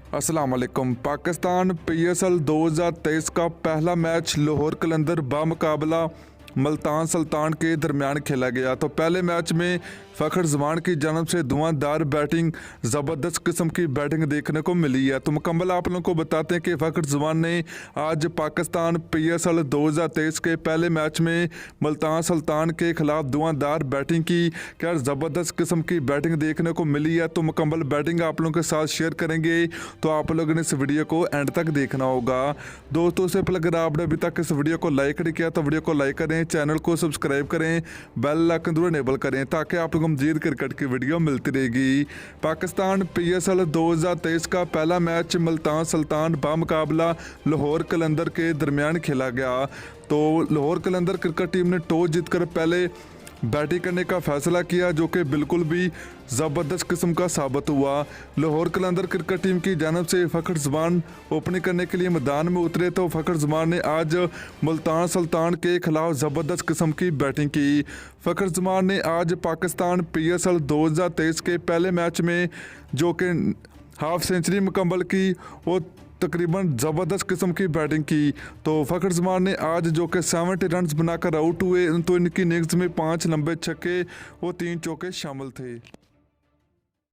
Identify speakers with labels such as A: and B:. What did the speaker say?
A: अस्सलाम वालेकुम। पाकिस्तान PSL 2023 का पहला मैच लाहौर कलंदर बामुकाबला मुल्तान सुल्तान के दरमियान खेला गया। तो पहले मैच में फ़खर जमान की जानब से धुआंधार बैटिंग, ज़बरदस्त किस्म की बैटिंग देखने को मिली है। तो मुकम्मल आप लोगों को बताते हैं कि फ़खर जमान ने आज पाकिस्तान PSL 2023 के पहले मैच में मुल्तान सुल्तान के ख़िलाफ़ धुआंधार बैटिंग की। क्या ज़बरदस्त किस्म की बैटिंग देखने को मिली है। तो मुकम्मल बैटिंग आप लोगों के साथ शेयर करेंगे, तो आप लोगों ने इस वीडियो को एंड तक देखना होगा। दोस्तों से पहले अगर आपने अभी तक इस वीडियो को लाइक नहीं किया तो वीडियो को लाइक करें, चैनल को सब्सक्राइब करें, बेल आइकन जरूर इनेबल करें ताकि आप लोगों को मजीद क्रिकेट की वीडियो मिलती रहेगी। पाकिस्तान PSL 2023 का पहला मैच मुल्तान सुल्तान बामुकाबला लाहौर कलंदर के दरमियान खेला गया। तो लाहौर कलंदर क्रिकेट टीम ने टॉस जीतकर पहले बैटिंग करने का फैसला किया, जो कि बिल्कुल भी ज़बरदस्त किस्म का साबित हुआ। लाहौर कलंदर क्रिकेट टीम की जानब से फ़खर जमान ओपनिंग करने के लिए मैदान में उतरे। तो फ़खर जमान ने आज मुल्तान सुल्तान के खिलाफ ज़बरदस्त किस्म की बैटिंग की। फ़खर जमान ने आज पाकिस्तान PSL 2023 के पहले मैच में जो कि हाफ सेंचुरी मुकम्मल की, वो तकरीबन ज़बरदस्त किस्म की बैटिंग की। तो फ़खर जमान ने आज जो कि 70 रन बनाकर आउट हुए। तो इनकी इनिंग्स में 5 लंबे छक्के और 3 चौके शामिल थे।